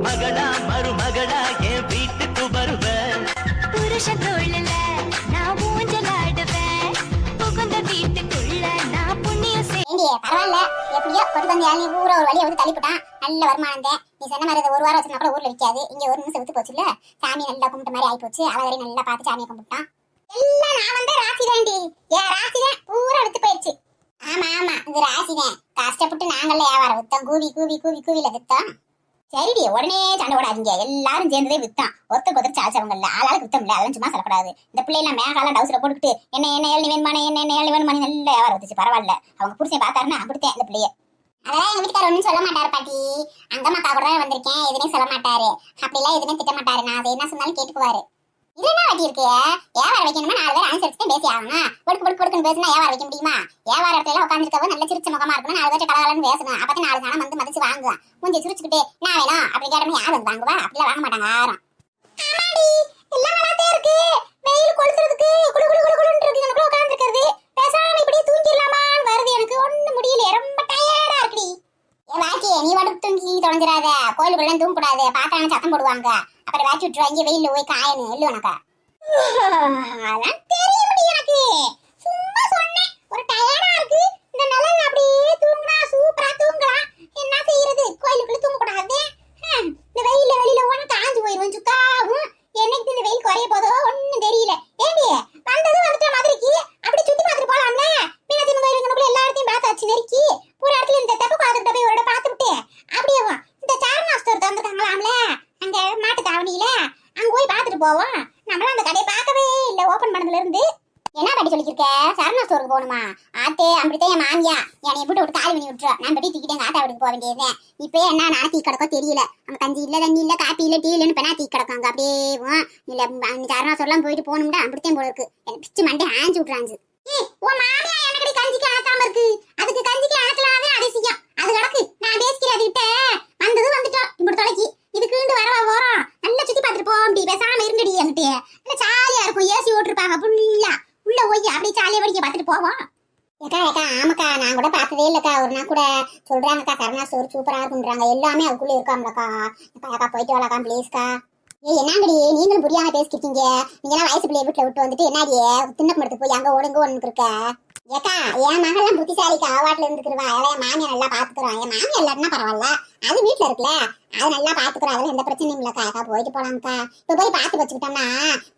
மகளா மருமகளா என் வீட்டுக்கு வருவேன். புருஷ தோழல நான் ஊஞ்சலாடுவேன். புகுந்த வீட்டுக்குள்ள நான் புண்ணியம் பரவாயில்ல, எப்படியோ கொண்டு வந்து நீ ஊரை ஒரு வழியை வந்து தள்ளிவிட்டான். நல்ல வருமானம் தான். நீ சொன்ன மாதிரி ஒரு வாரம் வச்சுனா கூட ஊர்ல விற்காது. இங்க ஒரு நிமிஷம் வித்து போச்சுல்ல. சாமி நல்லா கும்பிட்ட மாதிரி ஆகி போச்சு. அவரை நல்லா பார்த்து சாமியை கும்பிட்டான். எல்லாம் நான் வந்த ராசி தாண்டி. என் ராசி தான் பூரா வித்து போயிடுச்சு. ஆமா ஆமா, இது ராசி தான். கஷ்டப்பட்டு நாங்கள்ல வியாபாரம் வித்தோம். கூவி கூவி கூவி கூவில வித்தோம். சரிடி, உடனே சண்டை போடாதீங்க. எல்லாரும் சேர்ந்ததே வித்தான். ஒருத்தர் சாச்சவங்க இல்ல, ஆளாளுக்கு வித்தம் இல்ல. அதெல்லாம் சும்மா சொல்லக்கூடாது. இந்த பிள்ளைலாம் மேகாலாம் டவுசரை போட்டுக்கிட்டு என்ன என்ன ஏழு வேணுமானே என்ன ஏழு வேணுமானே நல்ல வியாபாரம் வந்துச்சு. பரவாயில்ல, அவங்க புருஷன் பார்த்தாருன்னா அப்படித்தான் இந்த பிள்ளைய. அதெல்லாம் எங்க வீட்டுக்காரர் ஒன்னும் சொல்ல மாட்டாரு பாட்டி. அங்கம்மா கூட தான் வந்திருக்கேன், எதுவுமே சொல்ல மாட்டாரு. அப்படிலாம் எதுவுமே திட்ட மாட்டாரு. நான் அதை என்ன சொன்னாலும் கேட்டுக்குவாரு. இது என்ன வாட்டி இருக்கு? வியாபாரம் வைக்கணுமா 4 பேர் அனுசரிச்சு பேசி ஆகணும். பொடுக்குன்னு பேசினா வியாபாரம் வைக்க முடியுமா? வியாபார இடத்துல உட்காந்துருக்கவோ நல்ல சிரிச்ச முகமா இருக்கணும். 4 பேர் கலகலன்னு பேசணும். அப்பதான் 4 ஜனம் வந்து மதிச்சு வாங்குவான். கொஞ்சம் சிரிச்சுக்கிட்டு நான் வேணும் அப்படி கேட்டோம். யார் வந்து வாங்குவா? அப்படிலாம் வாங்க மாட்டாங்க யாரும். ஆமாடி, எல்லாம் நல்லாத்தே இருக்கு. வெயில் கொளுத்துறதுக்கு குளு குளு குளு குளுன்னு இருக்கு. எனக்கு உட்கார்ந்து இருக்கிறது பேசாம இப்படியே தூங்கிடலாமான்னு வருது. எனக்கு ஒண்ணும் முடியல, ரொம்ப டயர்டா இருக்குடி. வாக்கி, நீ மட்டும் தூங்கி தொலைஞ்சிடாத. கோயிலுக்குள்ள தூங்கக்கூடாது. பாத்தான சத்தம் போடுவாங்க. அப்புறம் வாக்கி விட்டுருவாங்க. வெயில போய் காயணும் எள்ளு உனக்கா. அதெல்லாம் தெரியும் எனக்கு. சும்மா சொன்னேன், ஒரு டயர்டா இருக்கு. இந்த நிலையில அப்படியே தூங்கினா சூப்பரா தூங்கலாம். என்ன செய்யறது? கோயிலுக்குள்ள தூங்கக்கூடாது. இந்த வெயில வெளியில போனா காஞ்சு போயிருவோம். சுக்காவும் என்னைக்கு இந்த வெயில் குறைய போதோ ஒன்னும் தெரியல. ஏண்டி வந்தது வந்துட்ட மாதிரிக்கு அப்படி சுத்தி பார்த்துட்டு போலாம்ல. மீனாட்சி கோயிலுக்கு எல்லா இடத்தையும் பார்த்தாச்சு. நெருக்கி ஒரு இடத்துல இந்த தெப்ப குளத்துக்கிட்ட போய் ஒரு இடம் பார்த்துட்டு அப்படியே இந்த சாரணா ஸ்டோர் திறந்துட்டாங்களாம்ல, அங்க மாட்டு தாவணியில அங்க போய் பார்த்துட்டு போவோம். நம்மளாம் அந்த கடையை பார்க்கவே இல்லை ஓபன் பண்ணதுல இருந்து. என்ன பாட்டி சொல்லிருக்க? சரணா ஸ்டோருக்கு போகணுமா? ஆத்தே அப்படித்தான் என் மாமியா என்னை வீட்டு விட்டு காலி பண்ணி விட்டுரு. நான் பட்டி தூக்கிட்டு எங்க ஆத்தா வீட்டுக்கு போக வேண்டியது. இப்பயே என்ன நான் தீ கிடக்கோ தெரியல. அங்க கஞ்சி இல்ல, தண்ணி இல்ல, காப்பி இல்ல, டீ இல்லன்னு பெண்ணா தீ கிடக்கும். அங்க அப்படியே இல்ல சரணா ஸ்டோர்லாம் போயிட்டு போகணும்டா. அப்படித்தான் போல இருக்கு. எனக்கு பிச்சு மண்டே ஆஞ்சு விட்டுறாஞ்சு. உன் மாமியா எனக்கு கஞ்சிக்கு ஆத்தாம இருக்கு. அதுக்கு கஞ்சிக்கு ஆத்தலாவே அதிசயம். அது கிடக்கு. நான் பேசிக்கிறேன் அதுகிட்ட. வந்தது வந்துட்டோம் இப்படி தொலைக்கி. இதுக்கு வரவா போறோம். நல்லா சுத்தி பார்த்துட்டு போவோம். அப்படி பேசாம இருங்கடி. என்கிட்ட நல்லா ஜாலியா இருக்கும். ஏசி ஓட்டிருப்பாங்க ஃபுல்லா. உள்ள போய் அப்படியே ஜாலியா படிக்க பார்த்துட்டு போவோம். ஏக்கா ஏக்கா ஆமாக்கா, நான் கூட பார்த்ததே இல்லக்கா. ஒரு நாள் கூட சொல்றாங்கக்கா சரணா ஸ்டோர் சூப்பரா இருக்குன்றாங்க. எல்லாமே அதுக்குள்ள இருக்காங்களக்கா. ஏக்கா போயிட்டு வரலாக்கா ப்ளீஸ்க்கா. என்னங்கடி நீங்களும் புரியாம பேசிக்கிட்டீங்க. நீங்க எல்லாம் வயசு பிள்ளைய வீட்டுல விட்டு வந்துட்டு என்னாடியே தின்ன மடத்துக்கு போய் அங்க ஓடுங்க ஒண்ணு இருக்க. ஏக்கா என் மகள்லாம் புத்திசாலிக்கா அவாட்ல இருந்துருவா. என் மாமியார் நல்லா பாத்துக்கிறோம். என் மாமியார் இல்லாட்டினா பரவாயில்ல, அது வீட்டுல இருக்குல்ல, அது நல்லா பாத்துக்கிறோம். அதுல எந்த பிரச்சனையும் இல்லக்கா. அக்கா போயிட்டு போலாம்க்கா. இப்ப போய் பார்த்து வச்சுக்கிட்டோம்னா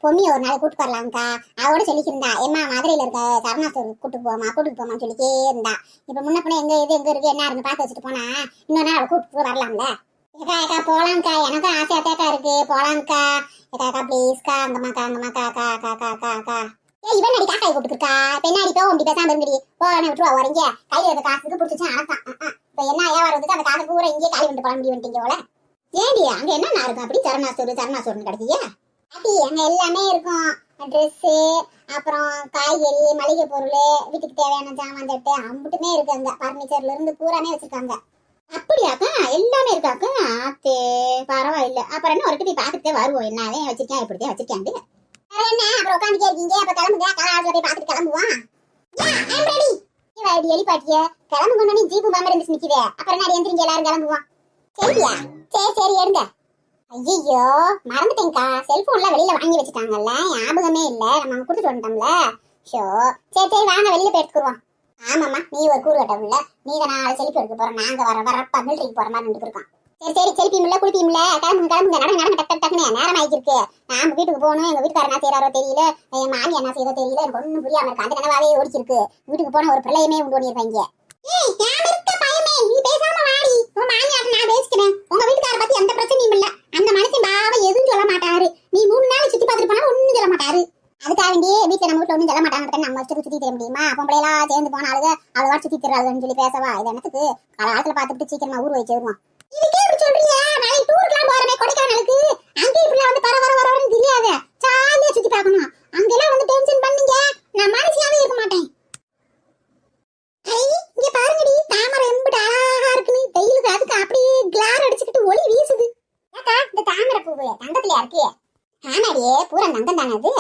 பொண்ணி ஒரு நாள் கூட்டு வரலாம்க்கா. அவட சொல்லிக்கிருந்தா எம்மா மதுரையில இருக்க சரணா ஸ்டோர் கூட்டு போமான்னு சொல்லிட்டே இருந்தா. இப்ப முன்ன பின்ன எங்க இது எங்க இருக்கு என்ன இருந்து பார்த்து வச்சுட்டு போனா இன்னொரு நாள் அவளை கூட்டு வரலாம்ல. ஏக்கா ஏக்கா போலாம்க்கா. எனக்கும் ஆசையாத்தாக்கா இருக்கு. போலாம்க்கா. ஏக்கா அக்கா ப்ளீஸ்க்கா. அங்கம்மாக்கா அக்கா அக்கா அக்கா அக்கா. இவன் அடி காக்காய் கூப்பிட்டுருக்கா. பெண்ணாடி போ அப்படி பேசாம இருங்கடி. போன விட்டுருவா வரீங்க. கையில இருக்க காசுக்கு பிடிச்சிச்சு அடக்கம். இப்ப என்ன வியாபாரம் வந்துட்டு அந்த காசு பூரா இங்கே காலி பண்ணிட்டு போட முடியும் போல. ஏண்டி அங்க என்ன இருக்கும்? அப்படி சரணா ஸ்டோர்னு கிடைக்கிய அப்படி அங்க எல்லாமே இருக்கும். ட்ரெஸ்ஸு, அப்புறம் காய்கறி, மளிகை பொருள், வீட்டுக்கு தேவையான ஜாமான் தட்டு அம்புட்டுமே இருக்கு. அங்க பர்னிச்சர்ல இருந்து பூராமே வச்சிருக்காங்க. அப்படியாக்கா? எல்லாமே இருக்காக்கா? ஆத்தே பரவாயில்ல. அப்புறம் என்ன ஒரு போய் பார்த்துட்டே வருவோம். என்னவே வச்சிருக்கேன் இப்படித்தான் வச்சிருக்கேன். என்ன அப்புறம் உட்காந்துட்டே இருக்கீங்க? அப்ப கிளம்புங்க. காலாத்துல போய் பார்த்துட்டு கிளம்புவான். எலிப்பாட்டிய கிளம்பு கொண்டு ஜீப்பு மாம இருந்து நிக்குதே. அப்புறம் என்ன எந்திரிங்க எல்லாரும் கிளம்புவான். சரியா? சரி எடுங்க. ஐயோ மறந்துட்டேங்கக்கா. செல்போன்ல வெளியில வாங்கி வச்சுட்டாங்கல்ல, ஞாபகமே இல்ல. நம்ம கொடுத்துட்டு வந்துட்டோம்ல. ஷோ சரி வாங்க வெளியில போய் எடுத்துக்குருவோம். ஆமாம்மா, நீ ஒரு கூறு கட்ட உள்ள. நீ தான் நாளை செல்ஃபி எடுக்க போறோம். நாங்க வரப்பா மிலிட்டரிக்கு போற மாதிரி இருக்கோம். சரி செல்ஃபிமில்ல குளிப்பிமில்ல. கிளம்புங்க நடங்க டக்குன்னு நேரம் ஆகிருக்கு. நாம வீட்டுக்கு போகணும். எங்க வீட்டுக்காரர் என்ன செய்யறாரோ தெரியல, என் மாமி என்ன செய்யறோ தெரியல. எனக்கு ஒன்னும் புரியாம இருக்கு. அந்த நினைவாவே ஓடிச்சிருக்கு. வீட்டுக்கு போன ஒரு பிரளயமே உண்டு பண்ணிருப்பாங்க. நீ பேசாம வாடி. உன் மாமியார் நான் பேசிக்கிறேன். உங்க வீட்டுக்காரர் பத்தி எந்த பிரச்சனையும் இல்ல. அந்த மனுஷன் பாவ எதுவும் சொல்ல மாட்டாரு. நீ 3 நாள் சுத்தி பார்த்துட்டு போனா ஒன்னும் சொல்ல மாட்டாரு. அதுக்காக வேண்டியே வீட்டுல நம்ம வீட்டுல ஒன்னும் சொல்ல மாட்டாங்க. நம்ம வச்சுட்டு சுத்தி தர முடியுமா? பொம்பளையெல்லாம் சேர்ந்து போன ஆளுக அவ்வளவா சுத்தி தர்றாளுன்னு சொல்லி பேசவா? இது என்னத்துக்கு காலத்துல பார்த்துட்டு சீக்கிரமா ஊர் வச்சு வருவோம். இதுக்கே இப்படி சொல்றீங்க? நாளைக்கு டூருக்குலாம் போறமே கொடைக்கானலுக்கு. அங்க இப்படிலாம் வந்து பரவரன்னு தெரியாது. ஜாலியா சுத்தி பார்க்கணும். அங்கெல்லாம் வந்து டென்ஷன் பண்ணீங்க நான் மனுஷியாவே இருக்க மாட்டேன். இங்க பாருங்கடி, தாமரை எம்பிட்டு அழகா இருக்குன்னு வெயிலுக்கு அதுக்கு அப்படியே கிளார் அடிச்சுக்கிட்டு ஒளி வீசுது. ஏக்கா இந்த தாமரை பூவு தங்கத்திலயா இருக்கு? ஆமாடியே, பூரா தங்கம் தானே அது.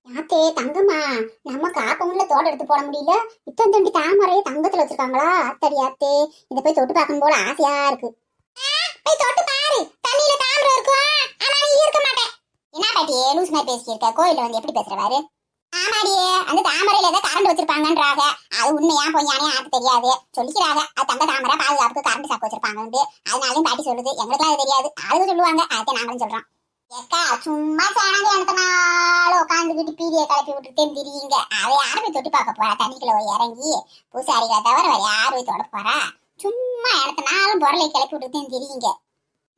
யாத்தே தங்கம்மா, நம்ம காப்பமுள்ள தோட்டம் எடுத்து போட முடியல. இத்தண்டி தாமரையே தங்கத்துல வச்சிருக்காங்களா? அத்தடி யாத்தே, இதை போய் தொட்டு பார்க்கணும் போல ஆசையா இருக்கு. போய் தொட்டு பாரு. தண்ணியில என்ன பாட்டி லூஸ் மாதிரி பேசியிருக்க, கோயில்ல வந்து எப்படி பேசுறவாரு? ஆமாடியே, அந்த தாமரையில ஏதோ கரண்ட் வச்சிருப்பாங்கன்றாங்க. அது உண்மையா பொய்யானே ஆக்கு தெரியாது. சொல்லிக்கிறாங்க அது தங்க தாமரை, பாதுகாப்புக்கு கரண்ட் சாக்கு வச்சிருப்பாங்க. அதனாலும் பாட்டி சொல்லுது. எங்களுக்குலாம் அது தெரியாது, ஆளுங்க சொல்லுவாங்க, அதை நாங்களும் சொல்றோம். ஏக்கா சும்மா சேனங்க எடுத்தனாலும் உட்காந்துக்கிட்டு பீடியை கிளப்பி விட்டுட்டே திரியுங்க. அதை யாரு போய் தொட்டு பார்க்க போறா? தண்ணிக்குள்ள போய் இறங்கி பூசாரிகளை தவிர வேற யாரு போய் தொட போறா? சும்மா எடுத்தனாலும் பொருளை கிளப்பி விட்டுட்டே திரியுங்க.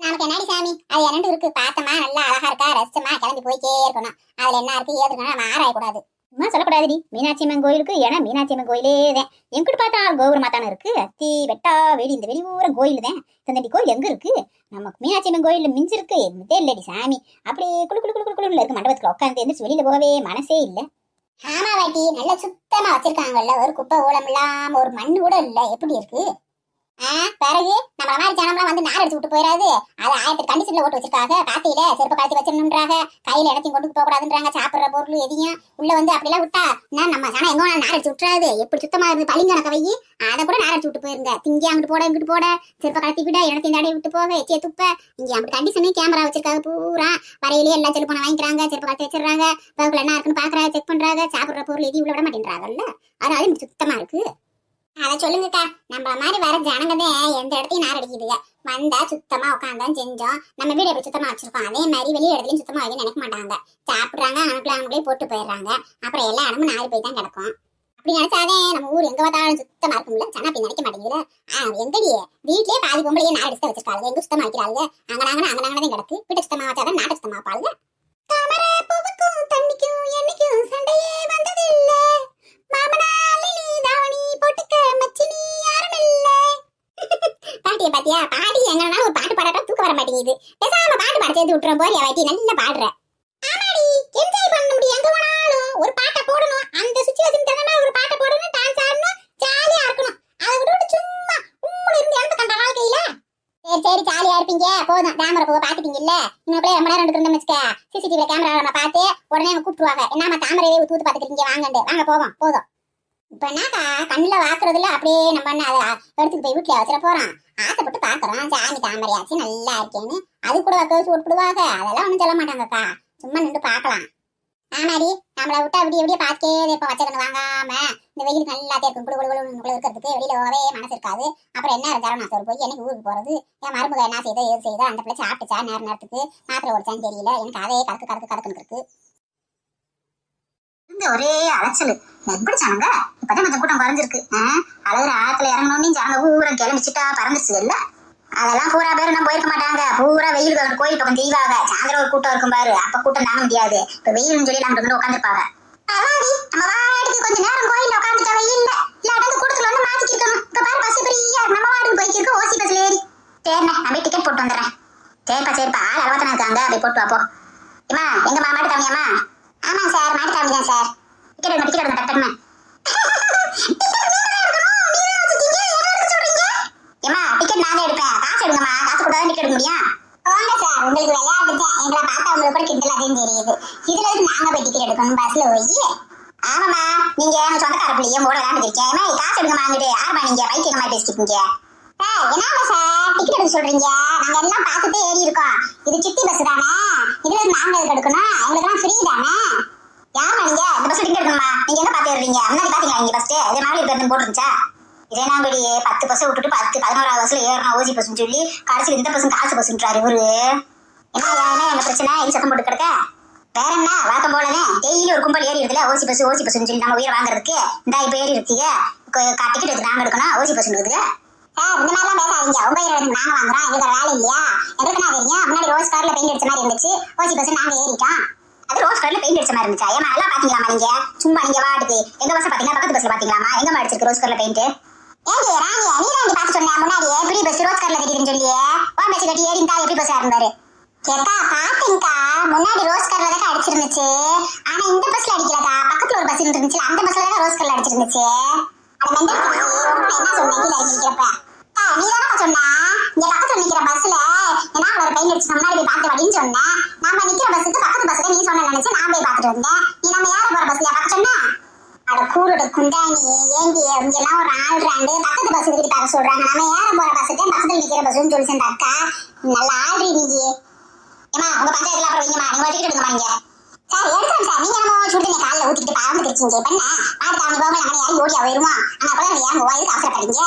நமக்கு என்னடி சாமி, அது என்னண்டு இருக்கு, பார்த்தமா நல்லா அழகா இருக்கா, ரசிச்சமா கிளம்பி போய்க்கே இருக்கணும். அதுல என்ன இருக்கு ஏது இருக்கணும், நம்ம ஆராயக்கூடாது. சும்மா சொல்லக்கூடாதுடி. மீனாட்சி அம்மன் கோயிலுக்கு ஏன்னா மீனாட்சி அம்மன் கோயிலே தான். எங்கிட்டு பார்த்தா கோபுரமா தானே இருக்கு. அத்தி வெட்டா வெளி இந்த வெளியூர கோயில் தான். தந்தி கோயில் எங்க இருக்கு? நமக்கு மீனாட்சி அம்மன் கோயில்ல மிஞ்சிருக்கு எதுவுமே இல்லடி சாமி. அப்படியே குளு குளு குளு குளு இருக்கு மண்டபத்துல உட்காந்து எந்திரிச்சு வெளியில போகவே மனசே இல்ல. ஆமா வாட்டி, நல்லா சுத்தமா வச்சிருக்காங்கல்ல, ஒரு குப்பை ஊழம் இல்லாம ஒரு மண்ணு கூட இல்ல. எப்படி இருக்கு? பிறகு நம்ம மாதிரி ஜனம்லாம் வந்து நார் அடிச்சு விட்டு போயிடாது. அது 1000 கண்டிஷன்ல ஓட்டு வச்சிருக்காங்க. பாத்தியில செருப்பு கழட்டி வச்சிடணுன்றாங்க, கையில இடத்தையும் கொண்டு போக கூடாதுன்றாங்க, சாப்பிடுற பொருள் எதையும் உள்ள வந்து அப்படிலாம் விட்டா நம்ம ஜனம் எங்க நார் அடிச்சு விட்டுறாது. எப்படி சுத்தமா இருந்து பளிங்கணக்க வை, அதை கூட நார் அடிச்சு விட்டு போயிருங்க. திங்க அங்கிட்டு போட இங்கிட்டு போட, செருப்பை கழட்டி விட, இடத்தையும் தடை விட்டு போக, எச்சிய துப்ப. இங்க அப்படி கண்டிஷனே கேமரா வச்சிருக்காங்க பூரா. வரையிலேயே எல்லாம் செல்போனை வாங்கிக்கிறாங்க, செருப்பு கழட்டி வச்சிடறாங்க, வகுப்புல என்ன இருக்குன்னு பாக்குறாங்க, செக் பண்றாங்க, சாப்பிடுற பொருள் எதையும் உள்ள விட மாட்டேன்றாங்கல்ல. அதனால சுத்தமா இருக்கு. அதை சொல்லுங்கக்கா, நம்மள மாதிரி வர ஜனங்கதான் எந்த இடத்தையும் நார் அடிக்குதுங்க. வந்தா சுத்தமா உட்காந்தான் செஞ்சோம். நம்ம வீடு எப்படி சுத்தமா வச்சிருக்கோம் அதே மாதிரி வெளி இடத்துலயும் சுத்தமா வைக்க நினைக்க மாட்டாங்க. சாப்பிடுறாங்க, அனுப்பலே போட்டு போயிடுறாங்க. அப்புறம் எல்லா இடமும் நாரி போய் தான் கிடக்கும். அப்படி நினைச்சாதே நம்ம ஊர் எங்க பார்த்தாலும் சுத்தமா இருக்கும்ல. ஜனம் அப்படி நினைக்க மாட்டேங்குது. எங்கடி வீட்லயே பாதி பொம்பளையே நார் அடிச்சுதான் வச்சிருக்காங்க. எங்க சுத்தமா வைக்கிறாங்க? அங்கனாங்கதான் கிடக்கு. வீட்டை சுத்தமா வச்சாதான் நாட்டை சுத்தமா பாருங்க. தாமரை பூவுக்கும் தண்ணிக்கும் என்னைக்கும் சண்டையே வந்தது இல்ல. பாட்டிய பாத்தியா, பாடி எங்கன்னா ஒரு பாட்டு பாடாட்டா தூக்க வர மாட்டேங்குது. பேசாம பாட்டு பாட சேர்த்து விட்டுறோம் போறியா வாட்டி, நல்லா பாடுற. ஆமாடி, என்ஜாய் பண்ண முடியும். எங்க போனாலும் ஒரு பாட்டை போடணும். அந்த சிச்சுவேஷன் தகுந்த மாதிரி ஒரு பாட்டை போடணும், டான்ஸ் ஆடணும், ஜாலியா இருக்கணும். அதை விட்டு சும்மா உம்முன்னு இருந்து இறந்து கண்ட வாழ்க்கையில. சரி ஜாலியா இருப்பீங்க போதும். தாமரை பூவை பாத்துட்டீங்கல்ல, இன்னும் பிள்ளை ரொம்ப நேரம் எடுத்துருந்தோம் வச்சுக்க, சிசிடிவில கேமரா நம்ம பார்த்து உடனே அவங்க கூப்பிட்டுருவாங்க. என்னமா தாமரையே தூத்து பாத்துக்கிறீங்க, வாங்கண்டு வாங்க போவோம் போதும். இப்ப என்னக்கா கண்ணுல வாக்குறதுல அப்படியே நம்ம என்ன அதை எடுத்துட்டு போய் வீட்டுல வச்சிட போறோம். ஆசைப்பட்டு பாக்குறோம், சாமி தாமரையாச்சு நல்லா இருக்கேன்னு. அது கூட கழிச்சு விட்டுடுவாங்க. அதெல்லாம் ஒண்ணும் சொல்ல மாட்டாங்கக்கா, சும்மா நின்று பாக்கலாம். ஆமாடி, நம்மளை விட்டு அப்படி எப்படியே பாக்கே இப்ப வச்சக்கணும் வாங்காம. இந்த வெயில் நல்லா இருக்கும், குடுக்குள்ள இருக்கிறதுக்கு வெளியில போகவே மனசு இருக்காது. அப்புறம் என்ன இருந்தாலும் நான் போய் என்னைக்கு ஊருக்கு போறது? என் மருமக என்ன செய்தோ ஏது செய்தோ, அந்த பிள்ளை சாப்பிட்டுச்சா நேரத்துக்கு மாத்திரை ஓடிச்சான்னு தெரியல. எனக்கு அதே கடுக்குன்னு இருக்கு. ஒரே அலைச்சல் எப்படி ஜனங்க இப்பதான் கொஞ்சம் கூட்டம் குறைஞ்சிருக்கு. அழகுற ஆத்துல இறங்கணும்னு ஜனங்க பூரா கிளம்பிச்சுட்டா பறந்துச்சு இல்ல. அதெல்லாம் பூரா பேர் நம்ம போயிருக்க மாட்டாங்க. பூரா வெயில் கோயில் பக்கம் தெய்வாங்க. சாயந்தரம் ஒரு கூட்டம் இருக்கும் பாரு, அப்ப கூட்டம் தாங்க முடியாது. இப்ப வெயில்னு சொல்லி நாங்க உட்காந்துருப்பாங்க. நம்ம வாடிக்கு கொஞ்ச நேரம் கோயில்ல உட்காந்துட்டா வெயில் இல்ல இல்லாட்டி கூட்டத்துல வந்து மாத்திக்கணும். இப்ப பாரு பஸ் ஃப்ரீயா நம்ம வாடிக்கு போய்க்கிருக்கோம். ஓசி பஸ்ல ஏறி சரிண்ணே நான் போய் டிக்கெட் போட்டு வந்துடுறேன். சரிப்பா ஆள் அளவத்தனா இருக்காங்க, அப்படி போட்டு வாப்போ. ஏமா எங்கம்மா மாட்டு காமியாமா? ஆமாங்க சார், மாட்டு காமி தான் சார். டிக்கெட் எடுங்க டக்குன்னு. ஏமா டிக்கெட் நானே எடுப்பேன், காசு எடுங்கம்மா. காசு கொடுத்தா டிக்கெட் எடுக்க முடியும். வாங்க சார், உங்களுக்கு விளையாடுதான். எங்களை பார்த்தா உங்களுக்கு கூட கிண்டல் அதுன்னு தெரியுது. இதுல இருந்து நாங்க போய் டிக்கெட் எடுக்கணும் பஸ்ல போய். ஆமாம்மா, நீங்க சொந்தக்கார பிள்ளையும் கூட விளையாண்டுருக்கேன். காசு எடுங்கம்மா. அங்கிட்டு யாருமா நீங்க பைத்தியம் மாதிரி பேசிட்டீங்க? சார் என்னமா சார் டிக்கெட் எடுக்க சொல்றீங்க? நாங்க எல்லாம் பார்த்துட்டே ஏறி இருக்கோம். இது சிட்டி பஸ் தானே, இதுல இருந்து நாங்க எதுக்கு எடுக்கணும்? எங்களுக்கெல்லாம் ஃப்ரீ தானே. யாருமா நீங்க? இந்த பஸ் டிக்கெட் எடுக்கணுமா? நீங்க எங்க பாத்து ஏறுறீங்க? முன்னாடி பாத்தீங்களா நீங்க ஃபர்ஸ்ட்? இதே மாதிரி இருக்கிறது போட்டுருந்துச்சா? இதே நாங்கடி 10 பஸ் விட்டுட்டு 11வது பஸ்ல ஏறணும் ஓசி பஸ்ன்னு சொல்லி கடைசியில் இந்த பஸ் காசு பஸ்ன்றாரு இவரு. என்ன என்ன பிரச்சனை? இது சத்தம் போட்டு கிடக்க. வேற என்ன வழக்கம் போலதான் டெய்லி ஒரு கும்பல் ஏறி இருக்குல்ல ஓசி பஸ்ன்னு சொல்லி நம்ம உயிரை வாங்குறதுக்கு. இந்த இப்ப ஏறி இருக்கீங்க, டிக்கெட் எடுத்து நாங்க எடுக்கணும், ஓசி பஸ் இருக்குது. சார் இந்த மாதிரிலாம் பேசாதீங்க. உங்க இடத்துக்கு நாங்க வாங்குறோம், எங்களுக்கு வேலை இல்லையா? எங்களுக்கு என்ன தெரியுங்க, முன்னாடி ரோஸ் கார்ல பெயிண்ட் அடிச்ச மாதிரி இருந்துச்சு, ஓசி பஸ் நாங்க ஏறிட்டோம். அது ரோஸ் கலர்ல பெயிண்ட் அடிச்ச மாதிரி இருந்துச்சா? ஏமா நல்லா பாத்தீங்களாமா நீங்க? சும்மா நீங்க வாட்டுக்கு எங்க பஸ் பாத்தீங்களா, பக்கத்து பஸ்ல பாத்தீங்களாமா? எங்க அடிச்சிருக்கு ரோஸ் கலர்ல பெயிண்ட்? ஏண்டி ராணியா, நீ தான் பார்த்து சொன்ன முன்னாடியே ஃப்ரீ பஸ் ரோஸ் கலர்ல தெரியுதுன்னு சொல்லியே ஓன் பஸ் கட்டி ஏறிந்தா எப்படி பஸ்ஸா இருந்தாரு? கேட்டா பாத்தீங்கக்கா, முன்னாடி ரோஸ் கலர்ல தான் அடிச்சிருந்துச்சு. ஆனா இந்த பஸ்ல அடிக்கலக்கா, பக்கத்துல ஒரு பஸ் இருந்துச்சு, அந்த பஸ்ல தான் ரோஸ் கலர்ல அடிச்சிருந்துச்சு. அது மெண்டல் என்ன சொன்னேன் கீழே அடிக்கிறப்ப நீ தானே சொன்னா இங்க பக்கத்துல நிக்கிற பஸ்ல என்ன ஒரு பெயிண்ட் அடிச்சு முன்னாடி போய் பார்த்து வடின்னு சொன்னேன். நம்ம நிக்கிற பஸ்ஸுக்கு பக்கத்து பஸ்ல நீ சொன்ன நினைச்சு நான் போய் பார்த்துட்டு வந்தேன். நீ நம்ம யார போற பஸ்ல பார்க்க சொன்னா? அட கூரோட குண்டாணி, ஏண்டி இங்கெல்லாம் ஒரு ஆள்றாண்டு பக்கத்து பஸ் கிட்ட பார்க்க சொல்றாங்க. நம்ம ஏற போற பஸ்ஸுக்கு பக்கத்துல நிக்கிற பஸ்ன்னு சொல்லி அந்த அக்கா நல்லா ஆள்றி. நீ ஏமா உங்க பஞ்சாயத்துல அப்புறம் வைங்கம்மா, நீங்க டிக்கெட் எடுங்க நீங்க. சார் எடுக்கிறோம் சார், நீங்க நம்ம சுடு தண்ணி காலைல ஊத்திட்டு பாவம் இருக்கீங்க பண்ண மாட்டு தாவணி போக நம்ம யாரும் ஓடியா வருமா, அங்க அப்பதான் நீங்க யாரும் எதுக்கு அவசரப்படுறீங்க.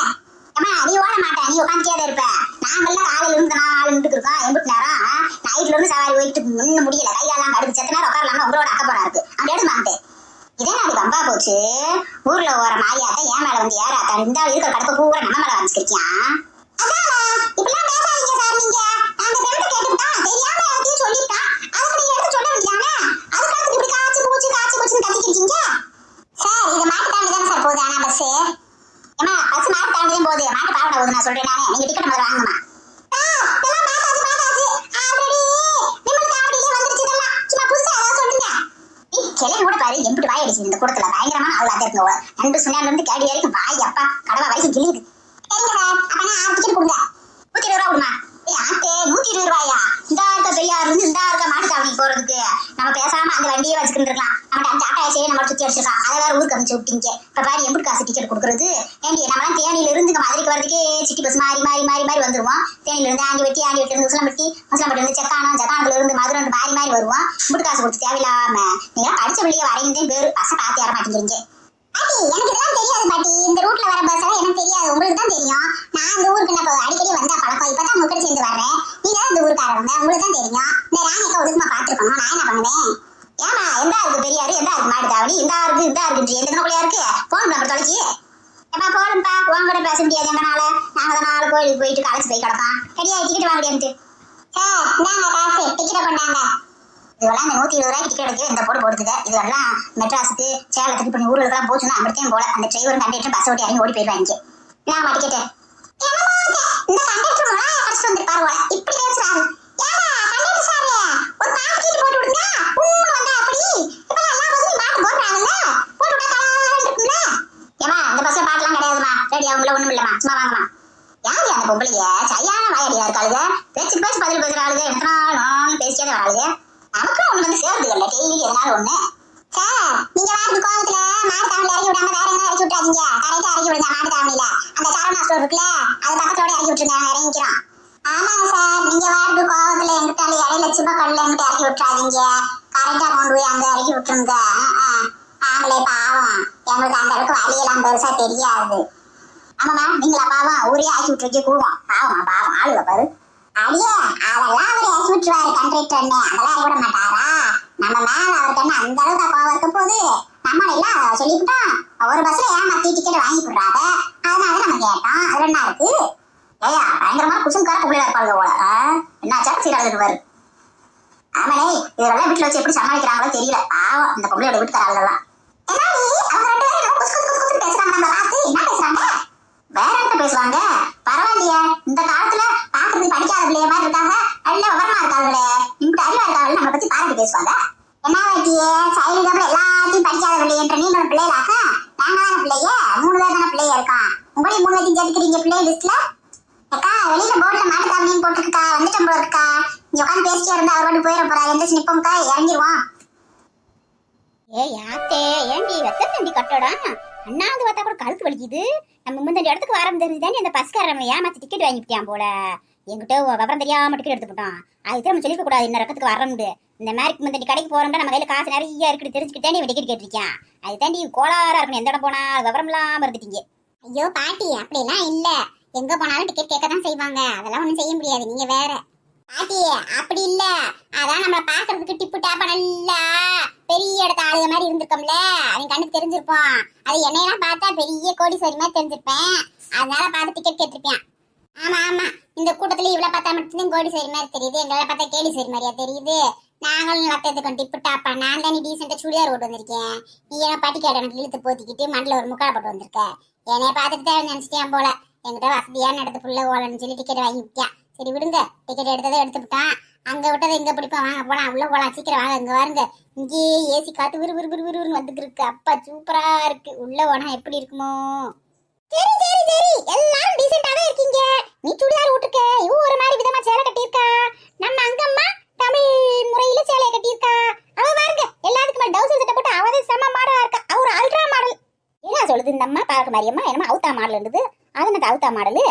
ஏமா நீ ஓட மாட்டேன், நீ உட்காந்துட்டே இருப்ப. நாங்கெல்லாம் காலையில இருந்து நாலு நின்றுட்டு இருக்கோம், எம்பிட்டு நேரம் நைட்ல இருந்து சவாரி போயிட்டு முன்ன முடியல, கையெல்லாம் கடுப்பு செத்த நேரம் உட்காரலாமா, உங்களோட அக்கப்படா இருக்கு அப்படி எடுமான்ட்டு. இதே நாடு வம்பா போச்சு. ஊர்ல ஓர மாரியாத்த ஏன் மேல வந்து ஏறாத்த இந்த இருக்கிற கடுப்பு பூரா நம்ம மேல வந்துருக்கியான். இப்பெல்லாம் பேசாதீங்க சார், நீங்க நாங்க பேருக்கு கேட்டுட்டா தெரியாம எல்லாத்தையும் சொல்லிட்டான், அதுக்கு நீங்க எடுத்து சொல்ல வேண்டியதானே. அதுக்கு இப்படி காய்ச்சி பூச்சி கத்திக்கிட்டீங்க சார். இது மாட்டு தாண்டி தானே சார் போகுது, ஆனா பஸ் ஏமா பஸ் மாட்டு தாண்டி தான் போகுது, மாட்டு பாவட போகுது. நான் சொல்றேன் நானே, நீங்க டிக்கெட் முதல்ல வாங்கம்மா. கிளம்பி கூட பாரு எப்படி வாய் அடிச்சு இந்த கூடத்துல பயங்கரமான ஆள் இருக்கு. ரெண்டு சுனால இருந்து கேடி வரைக்கும் வாய் அப்பா கடவா வரைக்கும் கிளியுது. சரிங்க சார், அப்பனா 6 டிக்கெட் கொடுங்க. 120 ரூபா கொடுமா. ஆட்டே 120 ரூபாயா? இந்த இருக்க பெரியார் இருந்து இந்த இருக்க மாட்டு தாவணிக்கு போறதுக்கு நம்ம பேசாம அந்த வண்டியே வச்சுக்கிட்டு இருக்கலாம். நம்ம டாட்டா ஏசியை நம்ம சுத்தி அடிச்சிருக்கான், அதை வேற ஊருக்கு அமைச்சு விட்டீங்க. இப்ப பாரு எப்படி காசு டிக்கெட் கொடுக்குறது. ஏண்டி நம்மளாம் தேனியில இருந்து மதுரைக்கு வரதுக்கே சிட்டி பஸ் மாறி மாறி மாறி மாறி வந்துருவோம். தேனியில இருந்து ஆண்டிவெட்டி இருந்து உசிலம்பட்டி இருந்து ஜக்கானத்துல இருந்து மதுரை மாறி மாறி வருவோம். இப்படி காசு கொடுத்து தேவையில்லாம நீங்க படிச்ச பிள்ளைய வரையும் பேரு பச பார்த்து ஏற மாட்டேங்கிறீங்க. பாட்டி எனக்கு இதெல்லாம் தெரியாது பாட்டி, இந்த ரூட்ல வர பஸ் எல்லாம் எனக்கு தெரியாது, உங்களுக்கு தான் தெரியும். நான் இந்த ஊருக்கு நான் அடிக்கடி வந்தா பழக்கம், இப்பதான் உங்க கூட சேர்ந்து வர்றேன். நீங்க தான் இந்த ஊருக்காரவங்க, உங்களுக்கு தான் தெரியும். இந்த ராணிக்கா ஒழுக்கமா பாத்துருக்கணும், நான் என்ன பண்ணுவேன். ஏமா எந்தா இருக்கு பெரியாரு, எந்தா இருக்கு மாட்டு தாவணி, இந்த இருக்கு எந்த தினக்குள்ளையா இருக்கு போன் நம்பர் தொலைச்சி. ஏமா போடும்பா, உன் கூட பேச முடியாது எங்கனால. நாங்க தான் 4 கோயிலுக்கு போயிட்டு களைச்சு போய் கிடப்போம். சரியா டிக்கெட் வாங்க முடியாது சார். இந்தாங்க காசு, டிக்கெட்டை கொண்டாங்க. இதெல்லாம் இந்த 120 ரூபாய்க்கு டிக்கெட் எடுத்து இந்த போட்டு போடுதுங்க. இதெல்லாம் மெட்ராஸுக்கு சேலத்துக்கு இப்ப ஊருக்கெல்லாம் போச்சுன்னா அப்படித்தான் போல. அந்த டிரைவரும் கண்டக்டரும் பஸ் ஓட்டி இறங்கி ஓடி போயிடுவாங்க. நான் டிக்கெட்டு இந்த கண்டக்டர் கடைசி வந்துருப்பாரு போல, இப்படி பேசுறாரு. கண்டக்டர் சார் ஒரு பாட்டு டிக்கெட் போட்டு விடுங்க. வந்தா அப்படி இப்ப எல்லா பஸ்ஸும் பாட்டு போடுறாங்கல்ல, போட்டு விட்டா இருக்கும்ல. ஏமா இந்த பஸ்ல பாட்டுலாம் கிடையாதுமா, ரெடி அவங்கள ஒண்ணும் இல்லமா, சும்மா வாங்கம்மா. யாரு அந்த பொம்பளைய சரியான வாயடியா இருக்காளுங்க, பேச்சு பேச்சு பதில் பேசுற ஆளுங்க, எத்தனை நாள் பேசிட்டே வராளுங்க. நமக்கும் ஒண்ணு வந்து சேர்ந்து இல்ல டெய்லி எதனால ஒண்ணு. சார் நீங்க வாட்டு கோவத்துல மாட்டு தாவணில இறக்கி விடாம வேற எங்க இறக்கி விட்டுறாதீங்க. கரெக்டா இறக்கி விடுங்க மாட்டு தாவணில. அந்த சரவணா ஸ்டோர் இருக்குல்ல, அது பக்கத்தோட இறக்கி விட்டுருங்க, இறங்கிக்கிறோம். ஆமாங்க சார், நீங்க வாட்டு கோவத்துல எங்கிட்ட இடையில சின்ன கல்ல எங்கிட்ட இறக்கி விட்டுறாதீங்க. கரெக்டா கொண்டு போய் அங்க இறக்கி விட்டுருங்க. ஆங்களே பாவம், எங்களுக்கு அந்த அளவுக்கு வழியெல்லாம் பெருசா தெரியாது. ஆமாமா நீங்களா பாவம், ஊரே ஆக்கி விட்டுருக்கே கூடுவோம். பாவமா பாவம் ஆளுக பாரு. அடியே அதெல்லாம் அவர் இறக்கி விட்டுருவாரு கண்டக்டர்னு, அதெல்லாம் விட மாட்டாரா? நம்ம மேல அவருக்கு என்ன அந்த அளவுக்கு கோவம் இருக்கும் போது நம்ம எல்லாம் சொல்லிவிட்டோம். ஒரு பஸ்ல ஏமாத்தி டிக்கெட் வாங்கி கொடுறாங்க, அதனால நம்ம கேட்டோம். அதுல என்ன இருக்கு? ஏயா பயங்கரமா குசுங்கார பிள்ளையா இருப்பாங்க போல. என்னாச்சா சீராளுக்கு பாரு. ஆமாடே இதெல்லாம் வீட்டுல வச்சு எப்படி சமாளிக்கிறாங்களோ தெரியல. பாவம் இந்த பொம்பளையோட வீட்டுக்காரங்களெல்லாம். அவங்க 2 பேரும் குசு பேசுறாங்க, நம்ம பார்த்து என்ன பேசுறாங்க? வேற என்ன பேசுவாங்க? பரவாயில்லையே, இந்த காலத்துல பாக்குறது படிக்காத பிள்ளைய மாதிரி இருக்காங்க, நல்ல விவரமா இருக்காங்களே, இப்படி அறிவா இருக்காங்க, நம்மளை பத்தி பாராட்டி பேசுவாங்க. என்ன வாட்டியே சைடு எல்லாத்தையும் படிக்காத பிள்ளைன்ற நீங்களும் பிள்ளைகளாக்க, நாங்க தானே பிள்ளைய 3 பேர் தானே பிள்ளைய இருக்கோம். உங்களையும் 3 பேர்த்தையும் சேர்த்துக்கிறீங்க பிள்ளை லிஸ்ட்ல. அக்கா வெளியில போர்ட்ல மாட்டு தாவணின்னு போட்டுருக்கா, வந்துட்டோம் போல இருக்கா. இங்க உட்காந்து பேசிட்டே இருந்தா அவரோட போயிட போறா. எந்த நிப்போம்க்கா இறங்கிடுவோம். ஏ யாத்தே ஏண்டி எத்தனை தண்டி கட்டடம் அண்ணாந்து பார்த்தா கூட கழுத்து வலிக்குது. நம்ம முந்தண்டி இடத்துக்கு வர தெரிஞ்சுதானே அந்த பஸ்கார நம்ம ஏமாத்தி டிக்கெட் வாங்கிட்டான் போல. என்கிட்ட விவரம் தெரியாம டிக்கெட் எடுத்து போட்டான். அதுக்கு நம்ம சொல்லிக்க கூடாது இன்னும் ரக்கத்துக்கு வரமுண்டு. இந்த மாதிரி முந்தண்டி கடைக்கு போறோம்னா நம்ம கையில காசு நிறைய இருக்குது தெரிஞ்சுக்கிட்டே நீ டிக்கெட் கேட்டிருக்கேன். அது தாண்டி கோளாரா இருக்கணும். எந்த இடம் போனா விவரம் இல்லாம இருந்துட்டீங்க. ஐயோ பாட்டி அப்படிலாம் இல்ல, எங்க போனாலும் டிக்கெட் கேட்க தான் செய்வாங்க, அதெல்லாம் ஒண்ணும் செய்ய முடியாது. நீங்க வேற பாட்டி அப்படி இல்ல, அதான் நம்மள பாக்குறதுக்கு டிப்பு டாப்பா நல்லா பெரிய இடத்த ஆளுக மாதிரி இருந்திருக்கோம்ல, அவங்க கண்ணுக்கு தெரிஞ்சிருப்போம். அது என்னையெல்லாம் பார்த்தா பெரிய கோடீஸ்வரி மாதிரி தெரிஞ்சிருப்பேன், அதனால பார்த்து டிக்கெட் கேட்டிருப்பேன். ஆமா ஆமா, இந்த கூட்டத்துல இவ்வளவு பார்த்தா மட்டும்தான் கோடீஸ்வரி மாதிரி தெரியுது, எங்களை பார்த்தா கேலீஸ்வரி மாதிரியா தெரியுது. நாங்களும் வட்டத்துக்கு டிப்பு டாப்பா. நான் தான் டீசெண்டா சுடிதார் போட்டு வந்திருக்கேன், நீ ஏன்னா பட்டிக்காட எனக்கு இழுத்து போத்திக்கிட்டு மண்டல ஒரு முக்கால் போட்டு வந்திருக்க. என்னைய பார்த்துட்டு தான் நினைச்சிட்டேன் போல, என்கிட்ட வசதியான இடத்து புள்ள ஓலன்னு சொல்லி டிக்கெட் வாங்கி விட்டான். சரி விடுங்க, டிக்கெட் எடுத்ததை எடுத்துட்டான், அங்க விட்டதை இங்க பிடிப்போம், வாங்க போலாம் உள்ள போலாம், சீக்கிரம் வாங்க. இங்க வாருங்க, இங்கேயே ஏசி காத்து விறுவிறுன்னு வந்துட்டு இருக்கு. அப்பா சூப்பரா இருக்கு, உள்ள போனா எப்படி இருக்குமோ. சரி சரி சரி, எல்லாரும் டீசென்டாவே இருக்கீங்க. நீ சுடிதார் விட்டுருக்க, இவ ஒரு மாதிரி விதமா சேலை கட்டியிருக்கா. நம்ம அங்கம்மா தமிழ் முறையில சேலையை கட்டியிருக்கா. அவ பாருங்க எல்லாத்துக்குமே டவுசர் சட்டை போட்டு அவதே செம்ம மாடலா இருக்கா. ஒரு அல்ட்ரா மாடல். என்ன சொல்லுது இந்த அம்மா பார்க்க மாதிரியம்மா? என்னமா அவுத்தா மாடல் இருந்தது, அது எனக்கு அவுத்தா மாடலு.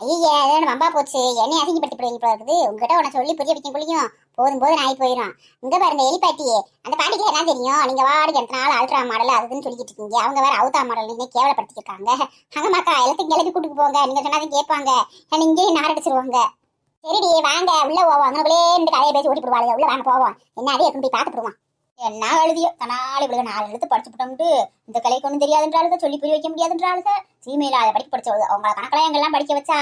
ஐயா அதோட வம்பா போச்சு, என்னை அசிங்கப்படுத்தி போய் இருக்குது. உங்ககிட்ட உன சொல்லி புரிய வைக்க புள்ளியும் போதும் போதும் ஆகி போயிடும். இங்க பாருங்க எலிப்பாட்டி, அந்த பாட்டிக்கு என்ன தெரியும்? நீங்க வாடகை எத்தனை நாள் அல்ட்ரா மாடல் அதுன்னு சொல்லிக்கிட்டு இருக்கீங்க. அவங்க வேற அவுத்தா மாடல் நீங்க கேவலப்படுத்திருக்காங்க. அங்கம்மாக்கா எல்லாத்தையும் கிளப்பி கூட்டிட்டு போங்க, நீங்க சொன்னாதான் கேட்பாங்க, இங்கேயும் நாரடிச்சிருவாங்க. சரிடி வாங்க உள்ள போவோம். அங்கனே இந்த கதையை பேசி ஓடி போடுவாங்க. உள்ள வாங்க போவோம். என்ன அதே எப்படி பார்த்து போடுவோம். என்ன எழுதியோ தனாலி இவளுக்கு 4 எழுத்து படிச்சு போட்டோம்ட்டு இந்த கலைக்கு ஒன்றும் தெரியாதுன்றாளுக, சொல்லி புரிய வைக்க முடியாதுன்றாளுக. சீமையில அதை படிக்க படிச்சவங்க அவங்கள கணக்கெல்லாம் எங்கெல்லாம் படிக்க வச்சா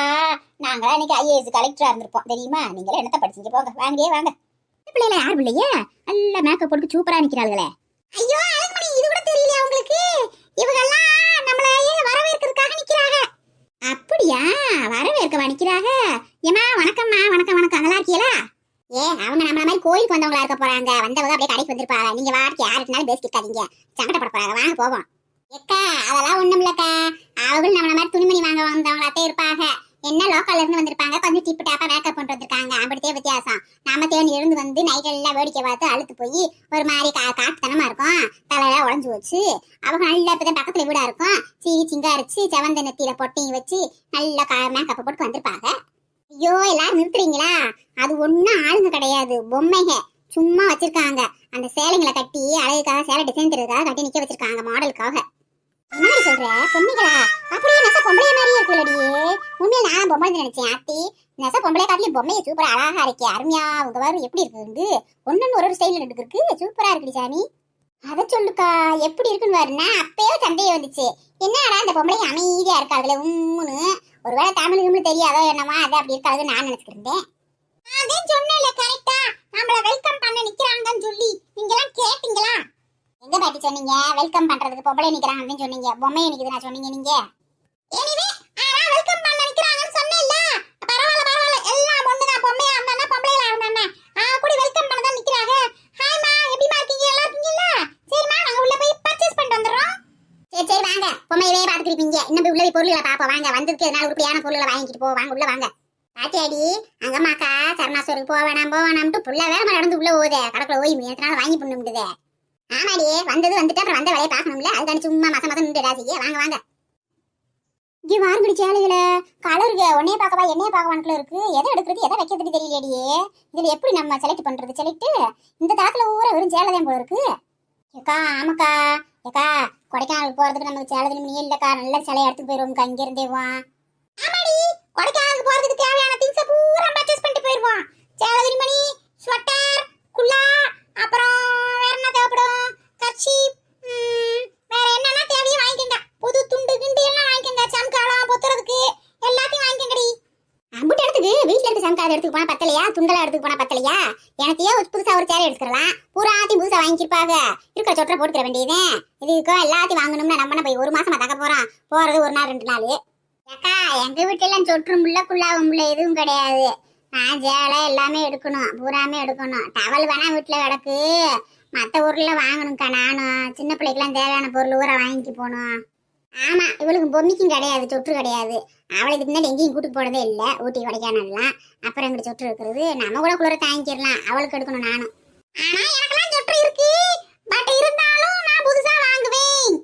நாங்களாம் இன்னைக்கு ஐஏஎஸ் கலெக்டரா இருந்திருப்போம் தெரியுமா? நீங்களே என்னத்த படிச்சீங்க போங்க, வாங்கியே வாங்க. பிள்ளைல யார் பிள்ளையே நல்ல மேக்கப் போட்டு சூப்பரா நிக்கிறாளுகளே. ஐயோ அழகுமணி, இது கூட தெரியலையா உங்களுக்கு? இவங்கெல்லாம் நம்மளையே வரவேற்கிறதுக்காக நிக்கிறாங்க. அப்படியா? வரவேற்கவா நிக்கிறாங்க? ஏமா வணக்கம்மா. வணக்கம் வணக்கம், நல்லா இருக்கீங்களா? அவங்க நம்மள மாதிரி கோயிலுக்கு வந்தவங்களா இருக்க போறாங்க. வந்தவங்க அப்படியே கடைக்கு வந்திருப்பாங்க. நீங்க வாடகை யாருக்குனாலும் பேசிக்கிட்டாதீங்க, சங்கடப்பட போறாங்க. வாங்க போவோம். எக்கா அதெல்லாம் ஒண்ணும் இல்லக்கா, அவங்களும் நம்மள மாதிரி துணிமணி வாங்க வந்தவங்களாத்தே இருப்பாங்க. என்ன லோக்கல்ல இருந்து வந்திருப்பாங்க, கொஞ்சம் டிப்பு டாப்பா மேக்கப் பண்ணிட்டு வந்திருக்காங்க. அப்படித்தே வித்தியாசம். நாம தேடி இருந்து வந்து நைட் எல்லாம் வேடிக்கை பார்த்து அழுத்து போய் ஒரு மாதிரி காட்டுத்தனமா இருக்கும். தலையெல்லாம் உடஞ்சு வச்சு அவங்க நல்ல இப்பதான் பக்கத்துல வீடா இருக்கும். சீனி சிங்காரிச்சு செவந்த நெத்தியில பொட்டையும் வச்சு நல்ல மேக்கப் போட்டு வந்திருப்பாங்க. ஐயோ எல்லாரும் நிறுத்துறீங்களா? அது ஒண்ணும் ஆளுங்க கிடையாது, பொம்மைங்க சும்மா வச்சிருக்காங்க. அந்த சேலைங்களை கட்டி அழகுக்காக சேலை டிசைன் தெரியுறதுக்காக கட்டி நிக்க வச்சிருக்காங்க மாடலுக்காக. என்ன சொல்ற பொம்மைகளா? அப்படியே நெச பொம்பளைய மாதிரியே இருக்குல்லடியே. உண்மையில நான் பொம்மை நினைச்சேன். ஆத்தி நெச பொம்பளை காட்டிலும் பொம்மையை சூப்பரா அழகா இருக்கே, அருமையா. உங்க வாரு எப்படி இருக்கு? ஒன்னு ஒரு ஸ்டைல இருக்கு, சூப்பரா இருக்குடி சாமி. அத சொல்லுக்கா எப்படி இருக்குன்னு பாருன்னா அப்பயே சந்தேகம் வந்துச்சு. என்னடா இந்த பொம்பளை அமைதியா இருக்காதுல உம்முன்னு. ஒருவேளை தமிழ் தெரியாதோ என்னமா அது அப்படி இருக்காதுன்னு நான் நினைச்சுக்கிட்டேன். அதான் சொன்னேன்ல கரெக்டா, நம்மள வெல்கம் பண்ண நிக்கிறாங்கன்னு சொல்லி நீங்க எல்லாம் கேட்டீங்களா? எங்க பாட்டி சொன்னீங்க வெல்கம் பண்றதுக்கு பொம்பளை நிக்கிறாங்க அப்படின்னு சொன்னீங்க, பொம்மையை நிக்குதுன்னா சொன்னீங்க நீங்க. எனிவே ஆனா வெல்கம் பண்ண நிக்கிறாங்கன்னு சொன்னேன்ல. பரவாயில்ல பரவாயில்ல, எல்லாம் ஒண்ணுதான். பொம்மையா இருந்தானே பொம்பளையா இருந்தானே கூட வெல்கம் பண்ண தான் நிக்கிறாங்க. ஹாய்மா, எப்படிமா இருக்கீங்க? நல்லா இருக்கீங்கல்ல? சரிமா, நாங்க உள்ள போய் பர்ச்சேஸ் பண்ணிட்டு வந்துறோம். சரி சரி வாங்க, பொம்மையவே பாத்துக்கிருப்பீங்க. இன்னும் போய் உள்ள போய் பொருள்களை பாப்போம் வாங்க. வந்ததுக்கு எதனால உருப்படியான பொருளை வாங்கிட்டு போ. வாங்க உள்ள வாங்க. பாட்டியாடி அங்கம்மாக்கா சரணாஸ்வருக்கு போவேணாம்ட்டு புள்ள வேற நடந்து உள்ள போதே கடக்குள்ள ஓய் எத்தனால வாங்கி பண்ண முடியுதே. ஆமாடி வந்தது வந்துட்டு அப்புறம் வந்த வேலையை பார்க்கணும்ல, அதுக்கான சும்மா மசம் நின்று செய்ய. வாங்க வாங்க. இங்கே வாரங்கடி சேலைகளை கலருங்க உன்னைய பார்க்கவா என்னைய பார்க்கவான்ல இருக்கு. எதை எடுக்கிறது எதை வைக்கிறதுக்கு தெரியலையே. இதுல எப்படி நம்ம செலக்ட் பண்றது? செலக்ட் இந்த தாத்துல ஊரா வெறும் சேலைதான் போல இருக்கு. ஏக்கா ஆமாக்கா, ஏக்கா கொடைக்கானலுக்கு போறதுக்கு நமக்கு சேலை துணிமணியே இல்லக்கா. நல்ல சிலையை எடுத்துட்டு போயிருவோம்க்கா இங்க இருந்தே. ஆமாடி, கொடைக்கானலுக்கு போறதுக்கு தேவையான திங்ஸ் பூரா பர்ச்சேஸ் பண்ணிட்டு போயிருவோம். சேலை துணிமணி, ஸ்வெட்டர், குல்லா, அப்புறம் வேற என்ன தேவைப்படும்? கர்ச்சீப், வேற என்னென்ன தேவையோ வாங்கிக்கங்க. புது துண்டு கிண்டு எல்லாம் வாங்கிக்கங்க. சம்காலம் பொத்துறதுக்கு எல்லாத்தையும் வாங்கிக்கங்கடி. அம்புட்டு இடத்துக்கு வீட்டுல இருந்து சம்காலம் எடுத்துக்கு போனா பத்தலையா? துண்டெல்லாம் எடுத்துக்கு போனா பத்தலையா? எனக்கையே புதுசா ஒரு சேலை எடுத்துக்கலாம். பூராத்தையும் புதுசா வாங்கிருப்பாங்க. இருக்கிற சொட்டரை போட்டுக்கிற வேண்டியதே. இதுக்கோ எல்லாத்தையும் வாங்கணும்னா நம்ம போய் ஒரு மாசமா தக்க போறது ஒரு நாள் 2 நாள். அக்கா எங்க வீட்டெல்லாம் சொற்றும் முள்ள குள்ளாவும் முள்ள எதுவும் கிடையாது. நான் சேலை எல்லாமே எடுக்கணும், பூராமே எடுக்கணும். டவல் வேணா வீட்டுல கிடக்கு, மற்ற ஊர்ல வாங்கணும்க்கா. நானும் சின்ன பிள்ளைக்கெல்லாம் தேவையான பொருள் ஊரை வாங்கிட்டு போகணும். ஆமா இவளுக்கு பொம்மிக்கும் கிடையாது, சொற்று கிடையாது. அவளை இதுக்கு முன்னாடி எங்கேயும் கூட்டு போனதே இல்லை, ஊட்டி கொடைக்கானல்லாம். அப்புறம் எங்கிட்ட சொற்று இருக்கிறது, நம்ம கூட குளிர தாங்கிடலாம். அவளுக்கு எடுக்கணும் நானும். ஆனா எனக்கெல்லாம் சொற்று இருக்கு, பட் இருந்தாலும் நான் புதுசா வாங்குவேன்.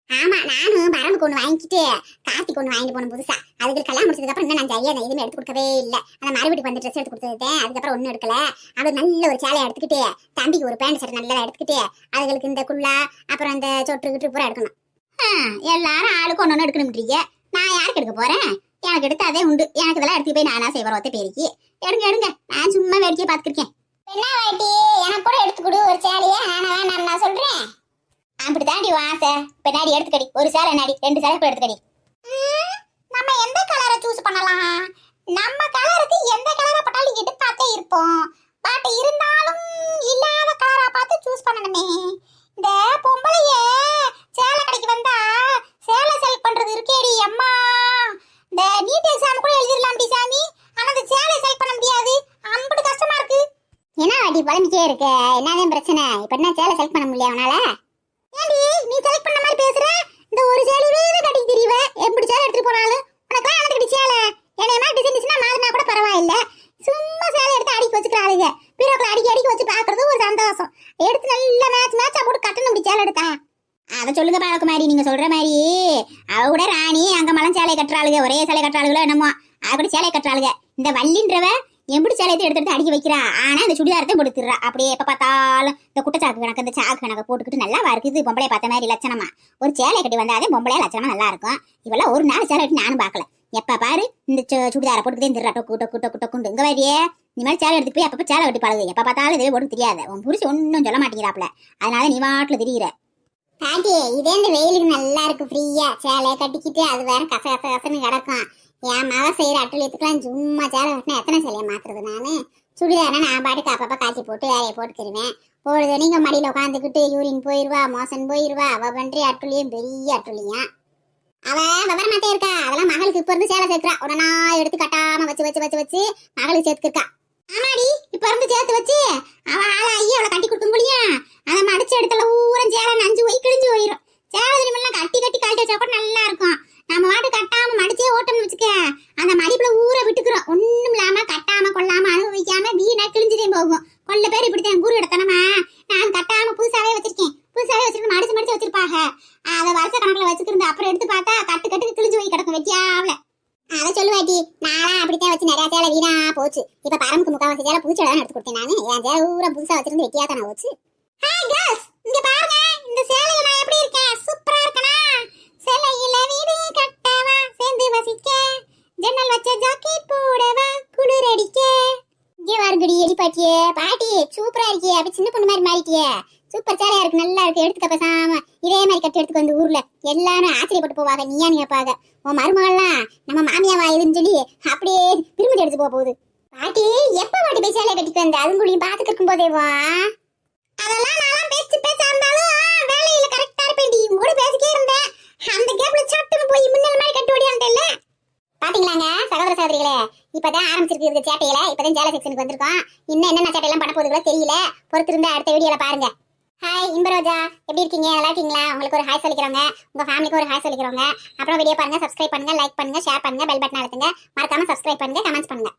ஆமா நானும் பரம்புக்கு ஒண்ணு வாங்கிட்டு கார்த்திக் ஒண்ணு வாங்கிட்டு போன புதுசா. அதுக்கு கல்யாணம் முடிச்சதுக்கு அப்புறம் இன்னும் நான் சரியா எதுவுமே எடுத்து கொடுக்கவே இல்லை. அந்த மறுபடியும் வந்து ட்ரெஸ் எடுத்து கொடுத்துட்டேன். அதுக்கப்புறம் ஒன்னும் எடுக்கல. அவளுக்கு நல்ல ஒரு சேலையை எடுத்துக்கிட்டு, தம்பிக்கு ஒரு பேண்ட் ஷர்ட் நல்லா எடுத்துக்கிட்டு, அதுகளுக்கு இந்த குள்ளா அப்புறம் இந்த சொட்டு கிட்டு பூரா எடுக்கணும். எல்லாரும் ஆளுக்கு ஒன்னு எடுக்கணும்ன்றீங்க. நான் யாருக்கு எடுக்க போறேன்? எனக்கு எடுத்து அதே உண்டு. எனக்கு இதெல்லாம் எடுத்து போய் நானா செய்வர ஒத்த பேருக்கு எடுங்க. நான் சும்மா வேடிக்கையை பார்த்துருக்கேன். என்ன வாட்டி எனக்கு கூட எடுத்துக்கொடு ஒரு சேலையை. நான் சொல்றேன். அப்படித்தாண்டி ஆசை. பின்னாடி எடுத்துக்கடி ஒரு சேலை, நாடி 2 சேலை போய் எடுத்துக்கடி. நம்ம எந்த கலரை சூஸ் பண்ணலாம்? நம்ம கலருக்கு எந்த கலரை போட்டாலும் எடுப்பாத்தே இருப்போம். பட் இருந்தாலும் இல்லாத கலரா பார்த்து சூஸ் பண்ணணுமே. இந்த பொம்பளைய சேலை கடைக்கு வந்தா சேலை செலக்ட் பண்றது இருக்கேடி அம்மா. இந்த நீட் எக்ஸாம் கூட எழுதிடலாம் டி சாமி, ஆனா அந்த சேலை செலக்ட் பண்ண முடியாது. அம்பட்டு கஷ்டமா இருக்கு. என்ன வாட்டி புலம்பிக்கே இருக்க? என்னதான் பிரச்சனை? இப்ப என்ன சேலை செலக்ட் பண்ண முடியல அவனால? ஏண்டி நீ செலக்ட் பண்ண மாதிரி பேசுற? இந்த ஒரு சேலையே தான் கட்டிக்கு தெரியவ. எப்படி சேலை எடுத்துட்டு போனாலும் உனக்கு எனக்கு சேலை என்னைய மாதிரி டிசைன் டிசைனா மாறினா கூட பரவாயில்ல. சும்மா சேலை எடுத்து அடிக்கி வச்சுக்கிறாளுங்க. பீரோக்குள்ள அடிக்கி வச்சு பாக்குறது ஒரு சந்தோஷம். எடுத்து நல்ல மேட்சா போட்டு கட்டணும் இப்படி சேலை எடுத்தா. அதை சொல்லுங்க பாக்க மாதிரி. நீங்க சொல்ற மாதிரி அவ கூட ராணி அங்க மலம் சேலை கட்டுறாளுங்க, ஒரே சேலை கட்டுறாளுகளோ என்னமோ. கூட சேலை கட்டுறாளுங்க. இந்த வள்ளின்றவ எப்படி சேலையத்தை எடுத்து அடிக்க வைக்கிறா. ஆனா இந்த சுடிதாரத்தை போட்டுக்கிறா. அப்படியே எப்ப பார்த்தாலும் இந்த குட்டச்சாக்கு கணக்கு இந்த சாக்கு கணக்கு போட்டுக்கிட்டு நல்லாவா இருக்குது பொம்பளைய பார்த்த மாதிரி லட்சணமா. ஒரு சேலை கட்டி வந்தாதே பொம்பளையா லட்சணமா நல்லா இருக்கும். இவெல்லாம் ஒரு நாள் சேலை கட்டி நானும் பார்க்கல. எப்ப பாரு இந்த சுடிதாரை போட்டுக்கிட்டே இந்த டொக்கு டொக்கு டொக்கு டொக்குண்டு இங்க வரியே. இந்த மாதிரி சேலை எடுத்து போய் அப்பப்ப சேலை கட்டி பழகுது. எப்ப பார்த்தாலும் இதே போட்டு தெரியாது. உன் புரிச்சு ஒன்னும் சொல்ல மாட்டேங்கிறாப்ல. அதனால நீ வாட்டுல திரியிற. பாட்டி இதே இந்த வெயிலுக்கு நல்லா இருக்கு ஃப்ரீயா சேலையை கட்டிக்கிட்டு அது வேற கச கச கசன்னு கிடக்கும். என் மக செய்யற அட்டுலியத்துக்குலாம் சும்மா சேலை கட்டினா எத்தனை சேலையை மாத்துறது நானு. சுடிதாரா நான் பாட்டுக்கு அப்பப்ப காய்ச்சி போட்டு வேலையை போட்டுக்கிருவேன். பொழுது நீங்க மடியில உட்காந்துக்கிட்டு யூரின் போயிருவா மோசன் போயிருவா. அவ பண்றி அட்டுலியும் பெரிய அட்டுலியும். அவ விவரமாத்தே இருக்கா. அதெல்லாம் மகளுக்கு இப்ப இருந்து சேலை சேர்க்கிறா. உடனே எடுத்து கட்டாம வச்சு வச்சு வச்சு வச்சு மகளுக்கு சேர்த்துருக்கா. ஆமாடி இப்ப இருந்து சேர்த்து வச்சு அவ ஆளா ஐயா அவளை கட்டி கொடுக்க முடியும். அதை மடிச்ச இடத்துல ஊரம் சேலை நஞ்சு போய் கிழிஞ்சு போயிடும். சேலை திரும்பலாம் கட்டி கட்டி கழட்டி வச்சா கூட நல்லா இருக்கும். நம்ம வாட்டு கட்டாம மடிச்சே ஓட்டம்னு வச்சுக்க அந்த மடிப்புல ஊற விட்டுக்கிறோம். ஒண்ணும் இல்லாம கட்டாம கொள்ளாம அனுபவிக்காம வீணா கிழிஞ்சுதே போகும். கொள்ள பேர் இப்படித்தான் கூறு எடுத்தனமா. நான் கட்டாம புதுசாவே வச்சிருக்கேன். புதுசாவே வச்சிருக்கேன் மடிச்சு மடிச்சு வச்சிருப்பாங்க. அதை வருஷ கணக்குல வச்சுக்கிருந்து அப்புறம் எடுத்து பார்த்தா கட்டு கட்டுக்கு கிழிஞ்சு போய் கிடக்கும் வெட்டியாவல. அதை சொல்லுவாட்டி நானா அப்படித்தான் வச்சு நிறைய சேலை வீணா போச்சு. இப்ப பரமுக்கு முக்காவாசி சேலை புது சேலை தான் எடுத்து கொடுத்தேன் நானு. என் சேலை ஊரா புதுசா வச்சிருந்து வெட்டியா தானே போச்சு. ஹாய் கேர்ள்ஸ் இங்க பாருங்க இந்த சேலையில நான் எப்படி இருக்கேன். சூப்பரா இருக்கனா. சேலையில வீடு கட்டவா சேர்ந்து வசிக்க ஜன்னல் வச்ச ஜாக்கெட் போடவா குளிர் அடிக்க. இங்கே வருங்கடி எடி பாட்டியே. பாட்டி சூப்பரா இருக்கியே. அப்படி சின்ன பொண்ணு மாதிரி மாறிட்டியே. சூப்பர் சேலையா இருக்கு நல்லா இருக்கு. எடுத்துக்க பேசாம இதே மாதிரி கட்டி எடுத்துக்க வந்து ஊர்ல எல்லாரும் ஆச்சரியப்பட்டு போவாங்க. நீயா நீ கேட்பாங்க உன் மருமகள்லாம் நம்ம மாமியா வாயுதுன்னு சொல்லி அப்படியே திரும்பி எடுத்து போகுது. பாட்டி எப்ப பாட்டி போய் சேலையை கட்டிட்டு வந்த அதுங்களையும் பாத்துட்டு இருக்கும் போதேவா. அதெல்லாம் நான் பேச்சு பேச்சா இருந்தாலும் வேலையில கரெக்டா இருப்பேன்டி. உங்களோட பேசிக்கே இருந்தேன். அந்த கேப்ல சட்டுன்னு போய் முன்னல் மாதிரி கட்டி ஓடியான்ட்டேல்ல. பாத்தீங்களாங்க சகோதர சகோதரிகளே இப்பதான் ஆரம்பிச்சிருக்கு இதுக்கு சேட்டையில. இப்பதான் சேலை செக்ஷனுக்கு வந்திருக்கோம். இன்னும் என்னென்ன சேட்டையெல்லாம் பண்ண போகுதுங்களோ தெரியல. பொறுத்திருந்தா அடுத்த வீடியோல பாருங்க. ஹாய் இன்பரோஜா எப்படி இருக்கீங்க நல்லா இருக்கீங்களா. உங்களுக்கு ஒரு ஹாய் சொல்லிக்கிறோங்க. உங்க ஃபேமிலிக்கு ஒரு ஹாய் சொல்லிக்கிறோங்க. அப்புறம் வீடியோ பாருங்க சப்ஸ்கிரைப் பண்ணுங்க லைக் பண்ணுங்க ஷேர் பண்ணுங்க பெல் பட்டன் அழுத்துங்க. மறக்காம சப்ஸ்கிரைப் பண்ணுங்க கமெண்ட்ஸ் பண்ணுங்க.